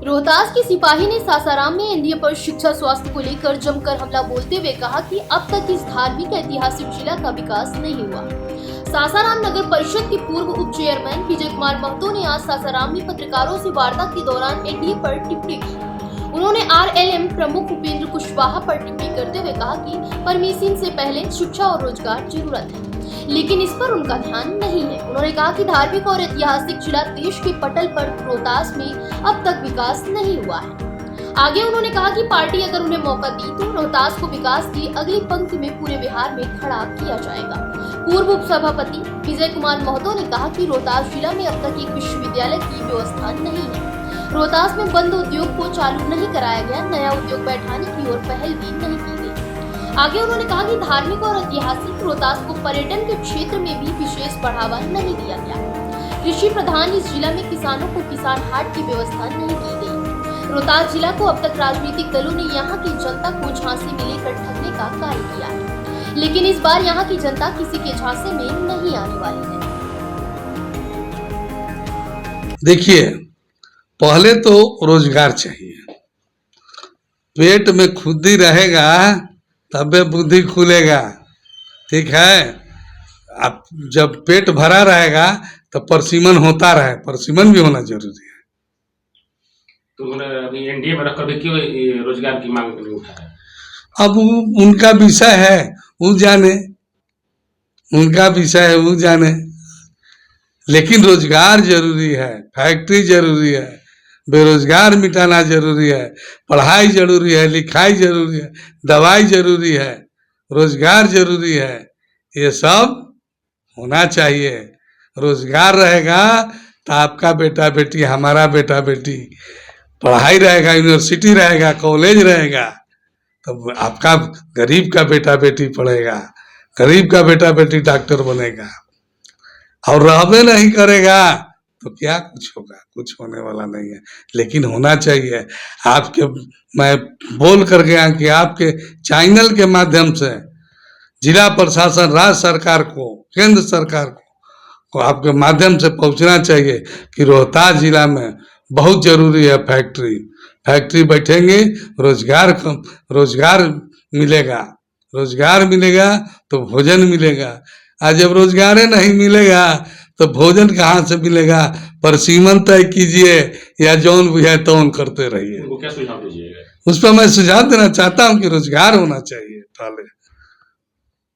रोहतास के सिपाही ने सासाराम में एनडीए पर शिक्षा स्वास्थ्य को लेकर जमकर हमला बोलते हुए कहा कि अब तक इस धार्मिक ऐतिहासिक जिला का विकास नहीं हुआ। सासाराम नगर परिषद के पूर्व उप चेयरमैन विजय कुमार महतो ने आज सासाराम में पत्रकारों से वार्ता के दौरान एनडीए पर टिप्पणी की। उन्होंने आरएलएम प्रमुख उपेंद्र कुशवाहा पर टिप्पणी करते हुए कहा कि परमिशन से पहले शिक्षा और रोजगार जरूरत है, लेकिन इस पर उनका ध्यान नहीं है। उन्होंने कहा कि धार्मिक और ऐतिहासिक जिला देश के पटल पर रोहतास में अब तक विकास नहीं हुआ है। आगे उन्होंने कहा कि पार्टी अगर उन्हें मौका दी तो रोहतास को विकास की अगली पंक्ति में पूरे बिहार में खड़ा किया जाएगा। पूर्व उप सभापति विजय कुमार महतो ने कहा कि रोहतास जिला में अब तक एक विश्वविद्यालय की व्यवस्था नहीं है। रोहतास में बंद उद्योग को चालू नहीं कराया गया, नया उद्योग बैठाने की ओर पहल भी नहीं की गई। आगे उन्होंने कहा कि धार्मिक और ऐतिहासिक रोहतास को पर्यटन के क्षेत्र में भी विशेष बढ़ावा नहीं दिया गया। कृषि प्रधान इस जिला में किसानों को किसान हाट की व्यवस्था नहीं की गई। रोहतास जिला को अब तक राजनीतिक दलों ने यहाँ की जनता को झांसे में लेकर ठगने का कार्य किया है, लेकिन इस बार यहाँ की जनता किसी के झांसे में नहीं आने वाली है। देखिए, पहले तो रोजगार चाहिए। पेट में खुदी रहेगा तबे बुद्धि खुलेगा, ठीक है। अब जब पेट भरा रहेगा तो परसिमन होता रहे, परसिमन भी होना जरूरी है। तो अभी एनडीए में रखकर क्यों रोजगार की मांग नहीं उठा है? अब उनका विषय है, वो जाने, उनका विषय है, वो जाने। लेकिन रोजगार जरूरी है, फैक्ट्री जरूरी है, बेरोजगार मिटाना जरूरी है, पढ़ाई जरूरी है, लिखाई जरूरी है, दवाई जरूरी है, रोजगार जरूरी है। ये सब होना चाहिए। रोजगार रहेगा तो आपका बेटा बेटी, हमारा बेटा बेटी, पढ़ाई रहेगा, यूनिवर्सिटी रहेगा, कॉलेज रहेगा, तो आपका गरीब का बेटा बेटी पढ़ेगा, गरीब का बेटा बेटी डॉक्टर बनेगा। और रहबे नहीं करेगा तो क्या कुछ होगा? कुछ होने वाला नहीं है, लेकिन होना चाहिए। आपके, मैं बोल कर गया कि आपके चैनल के माध्यम से जिला प्रशासन, राज्य सरकार को, केंद्र सरकार को आपके माध्यम से पहुंचना चाहिए कि रोहतास जिला में बहुत जरूरी है फैक्ट्री बैठेंगे, रोजगार मिलेगा, रोजगार मिलेगा तो भोजन मिलेगा। आज जब रोजगार नहीं मिलेगा तो भोजन कहाँ से मिलेगा? परसिमन तय कीजिए या जौन बुझाए तौन करते रहिए। वो क्या सुझाव दीजिएगा? उस पर मैं सुझाव देना चाहता हूँ कि रोजगार होना चाहिए।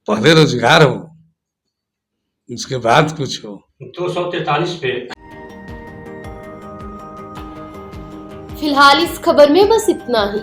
पहले रोजगार हो, उसके बाद कुछ हो। 243 पे फिलहाल इस खबर में बस इतना ही।